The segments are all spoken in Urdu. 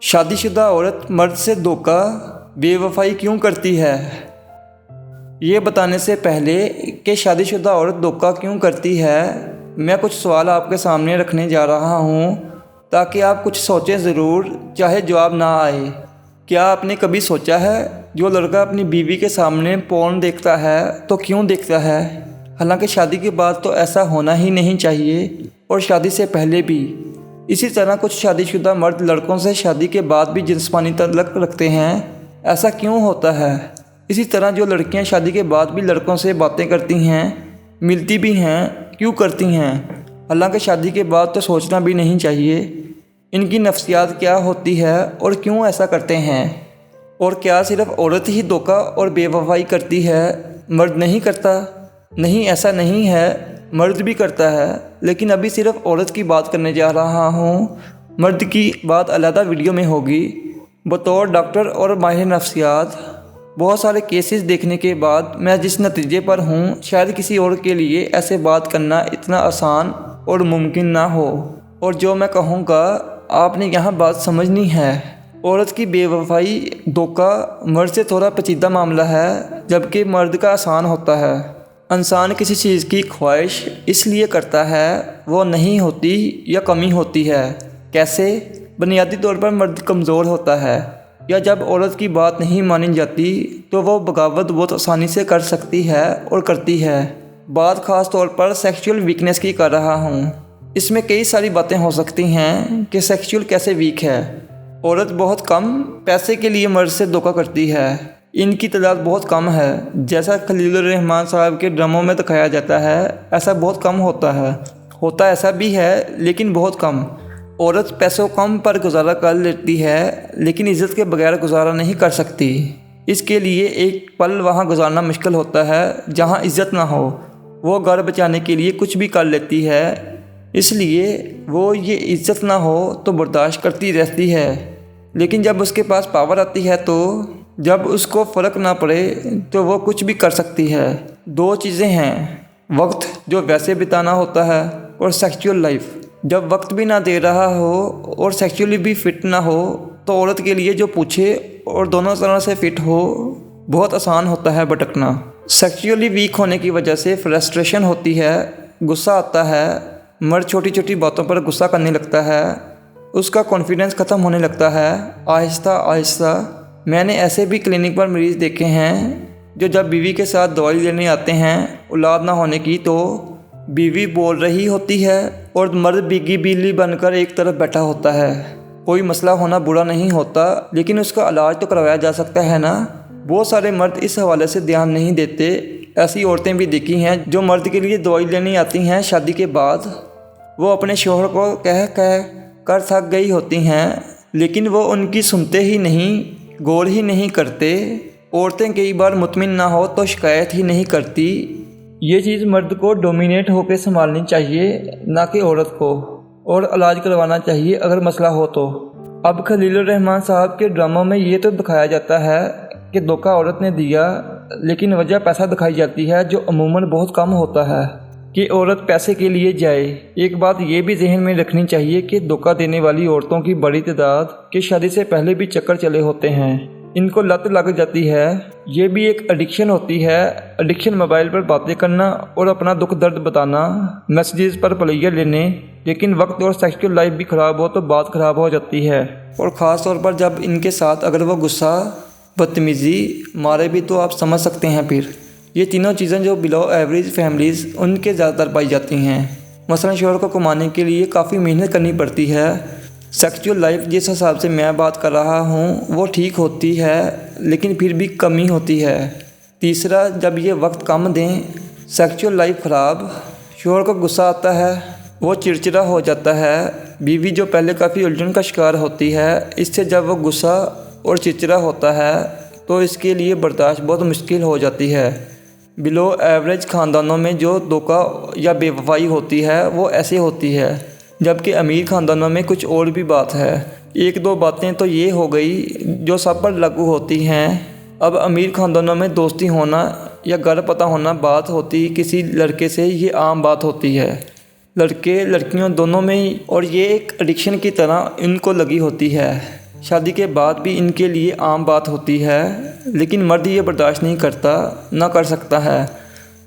شادی شدہ عورت مرد سے دھوکہ بے وفائی کیوں کرتی ہے؟ یہ بتانے سے پہلے کہ شادی شدہ عورت دھوکہ کیوں کرتی ہے، میں کچھ سوال آپ کے سامنے رکھنے جا رہا ہوں تاکہ آپ کچھ سوچیں ضرور، چاہے جواب نہ آئے۔ کیا آپ نے کبھی سوچا ہے جو لڑکا اپنی بیوی کے سامنے پورن دیکھتا ہے تو کیوں دیکھتا ہے؟ حالانکہ شادی کے بعد تو ایسا ہونا ہی نہیں چاہیے، اور شادی سے پہلے بھی۔ اسی طرح کچھ شادی شدہ مرد لڑکوں سے شادی کے بعد بھی جنسمانی تعلق رکھتے ہیں، ایسا کیوں ہوتا ہے؟ اسی طرح جو لڑکیاں شادی کے بعد بھی لڑکوں سے باتیں کرتی ہیں، ملتی بھی ہیں، کیوں کرتی ہیں؟ حالانکہ شادی کے بعد تو سوچنا بھی نہیں چاہیے۔ ان کی نفسیات کیا ہوتی ہے اور کیوں ایسا کرتے ہیں؟ اور کیا صرف عورت ہی دھوکہ اور بے وفائی کرتی ہے، مرد نہیں کرتا؟ نہیں، ایسا نہیں ہے، مرد بھی کرتا ہے، لیکن ابھی صرف عورت کی بات کرنے جا رہا ہوں، مرد کی بات علیحدہ ویڈیو میں ہوگی۔ بطور ڈاکٹر اور ماہر نفسیات بہت سارے کیسز دیکھنے کے بعد میں جس نتیجے پر ہوں، شاید کسی اور کے لیے ایسے بات کرنا اتنا آسان اور ممکن نہ ہو، اور جو میں کہوں گا آپ نے یہاں بات سمجھنی ہے۔ عورت کی بے وفائی، دھوکہ مرد سے تھوڑا پیچیدہ معاملہ ہے، جبکہ مرد کا آسان ہوتا ہے۔ انسان کسی چیز کی خواہش اس لیے کرتا ہے وہ نہیں ہوتی یا کمی ہوتی ہے۔ کیسے؟ بنیادی طور پر مرد کمزور ہوتا ہے، یا جب عورت کی بات نہیں مانی جاتی تو وہ بغاوت بہت آسانی سے کر سکتی ہے اور کرتی ہے۔ بات خاص طور پر سیکشول ویکنس کی کر رہا ہوں۔ اس میں کئی ساری باتیں ہو سکتی ہیں کہ سیکشول کیسے ویک ہے۔ عورت بہت کم پیسے کے لیے مرد سے دھوکہ کرتی ہے، ان کی تعداد بہت کم ہے، جیسا خلیل الرحمن صاحب کے ڈراموں میں دکھایا جاتا ہے، ایسا بہت کم ہوتا ہے۔ ہوتا ایسا بھی ہے لیکن بہت کم۔ عورت پیسوں کم پر گزارا کر لیتی ہے، لیکن عزت کے بغیر گزارا نہیں کر سکتی۔ اس کے لیے ایک پل وہاں گزارنا مشکل ہوتا ہے جہاں عزت نہ ہو۔ وہ گھر بچانے کے لیے کچھ بھی کر لیتی ہے، اس لیے وہ یہ عزت نہ ہو تو برداشت کرتی رہتی ہے۔ لیکن جب اس کے پاس پاور آتی ہے، تو جب اس کو فرق نہ پڑے تو وہ کچھ بھی کر سکتی ہے۔ دو چیزیں ہیں، وقت جو ویسے بتانا ہوتا ہے، اور سیکشول لائف۔ جب وقت بھی نہ دے رہا ہو اور سیکشولی بھی فٹ نہ ہو تو عورت کے لیے جو پوچھے اور دونوں طرح سے فٹ ہو، بہت آسان ہوتا ہے بھٹکنا۔ سیکشولی ویک ہونے کی وجہ سے فرسٹریشن ہوتی ہے، غصہ آتا ہے، مرد چھوٹی چھوٹی باتوں پر غصہ کرنے لگتا ہے، اس کا کانفیڈنس ختم ہونے لگتا ہے آہستہ آہستہ۔ میں نے ایسے بھی کلینک پر مریض دیکھے ہیں جو جب بیوی کے ساتھ دوائی لینے آتے ہیں اولاد نہ ہونے کی، تو بیوی بول رہی ہوتی ہے اور مرد بگی بلی بن کر ایک طرف بیٹھا ہوتا ہے۔ کوئی مسئلہ ہونا برا نہیں ہوتا، لیکن اس کا علاج تو کروایا جا سکتا ہے نا۔ بہت سارے مرد اس حوالے سے دھیان نہیں دیتے۔ ایسی عورتیں بھی دیکھی ہیں جو مرد کے لیے دوائی لینے آتی ہیں شادی کے بعد۔ وہ اپنے شوہر کو کہہ کر تھک گئی ہوتی ہیں، لیکن وہ ان کی سنتے ہی نہیں، غور ہی نہیں کرتے۔ عورتیں کئی بار مطمئن نہ ہو تو شکایت ہی نہیں کرتی۔ یہ چیز مرد کو ڈومینیٹ ہو کے سنبھالنی چاہیے، نہ کہ عورت کو، اور علاج کروانا چاہیے اگر مسئلہ ہو تو۔ اب خلیل الرحمن صاحب کے ڈراموں میں یہ تو دکھایا جاتا ہے کہ دھوکہ عورت نے دیا، لیکن وجہ پیسہ دکھائی جاتی ہے، جو عموماً بہت کم ہوتا ہے کہ عورت پیسے کے لیے جائے۔ ایک بات یہ بھی ذہن میں رکھنی چاہیے کہ دھوکہ دینے والی عورتوں کی بڑی تعداد کے شادی سے پہلے بھی چکر چلے ہوتے ہیں، ان کو لت لگ جاتی ہے۔ یہ بھی ایک ایڈکشن ہوتی ہے۔ ایڈکشن موبائل پر باتیں کرنا اور اپنا دکھ درد بتانا، میسیجز پر پلیئر لینے، لیکن وقت اور سیکشول لائف بھی خراب ہو تو بات خراب ہو جاتی ہے۔ اور خاص طور پر جب ان کے ساتھ اگر وہ غصہ، بدتمیزی، مارے بھی تو آپ سمجھ سکتے ہیں پھر۔ یہ تینوں چیزیں جو بلو ایوریج فیملیز ان کے زیادہ تر پائی جاتی ہیں۔ مثلا شوہر کو کمانے کے لیے کافی محنت کرنی پڑتی ہے۔ سیکشول لائف جس حساب سے میں بات کر رہا ہوں وہ ٹھیک ہوتی ہے، لیکن پھر بھی کمی ہوتی ہے۔ تیسرا، جب یہ وقت کم دیں، سیکشول لائف خراب، شوہر کو غصہ آتا ہے، وہ چڑچڑا ہو جاتا ہے۔ بیوی جو پہلے کافی الجھن کا شکار ہوتی ہے، اس سے جب وہ غصہ اور چڑچڑا ہوتا ہے تو اس کے لیے برداشت بہت مشکل ہو جاتی ہے۔ بلو ایوریج خاندانوں میں جو دھوکہ یا بے وفائی ہوتی ہے وہ ایسے ہوتی ہے، جبکہ امیر خاندانوں میں کچھ اور بھی بات ہے۔ ایک دو باتیں تو یہ ہو گئی جو سب پر لاگو ہوتی ہیں۔ اب امیر خاندانوں میں دوستی ہونا یا گھر پتہ ہونا بات ہوتی کسی لڑکے سے، یہ عام بات ہوتی ہے، لڑکے لڑکیوں دونوں میں ہی، اور یہ ایک ایڈکشن کی طرح ان کو لگی ہوتی ہے۔ شادی کے بعد بھی ان کے لیے عام بات ہوتی ہے، لیکن مرد یہ برداشت نہیں کرتا، نہ کر سکتا ہے۔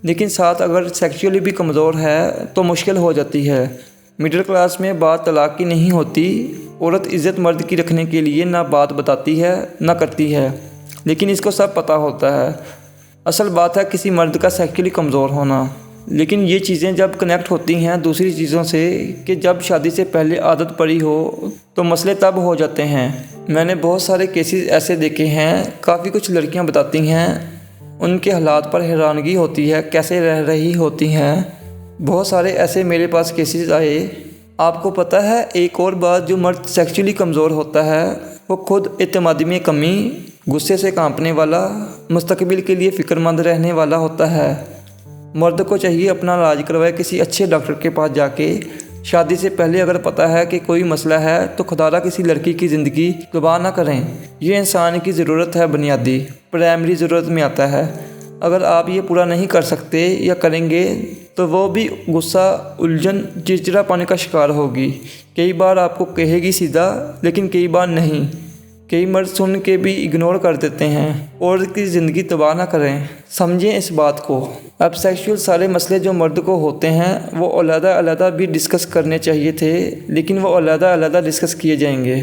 لیکن ساتھ اگر سیکشولی بھی کمزور ہے تو مشکل ہو جاتی ہے۔ مڈل کلاس میں بات طلاق کی نہیں ہوتی۔ عورت عزت مرد کی رکھنے کے لیے نہ بات بتاتی ہے نہ کرتی ہے، لیکن اس کو سب پتہ ہوتا ہے۔ اصل بات ہے کسی مرد کا سیکشولی کمزور ہونا۔ لیکن یہ چیزیں جب کنیکٹ ہوتی ہیں دوسری چیزوں سے کہ جب شادی سے پہلے عادت پڑی ہو تو مسئلے تب ہو جاتے ہیں۔ میں نے بہت سارے کیسز ایسے دیکھے ہیں۔ کافی کچھ لڑکیاں بتاتی ہیں ان کے حالات پر حیرانگی ہوتی ہے، کیسے رہ رہی ہوتی ہیں۔ بہت سارے ایسے میرے پاس کیسز آئے۔ آپ کو پتہ ہے ایک اور بات، جو مرد سیکشولی کمزور ہوتا ہے وہ خود اعتمادی میں کمی، غصے سے کانپنے والا، مستقبل کے لیے فکر مند رہنے والا ہوتا ہے۔ مرد کو چاہیے اپنا علاج کروائے کسی اچھے ڈاکٹر کے پاس جا کے۔ شادی سے پہلے اگر پتہ ہے کہ کوئی مسئلہ ہے تو خدا کسی لڑکی کی زندگی تباہ نہ کریں۔ یہ انسان کی ضرورت ہے، بنیادی پرائمری ضرورت میں آتا ہے۔ اگر آپ یہ پورا نہیں کر سکتے یا کریں گے تو وہ بھی غصہ، الجھن، چڑچڑا پانے کا شکار ہوگی۔ کئی بار آپ کو کہے گی سیدھا، لیکن کئی بار نہیں۔ کئی مرد سن کے بھی اگنور کر دیتے ہیں۔ عورت کی زندگی تباہ نہ کریں، سمجھیں اس بات کو۔ اب سیکشول سارے مسئلے جو مرد کو ہوتے ہیں وہ علیحدہ علیحدہ بھی ڈسکس کرنے چاہیے تھے، لیکن وہ علیحدہ علیحدہ ڈسکس کیے جائیں گے۔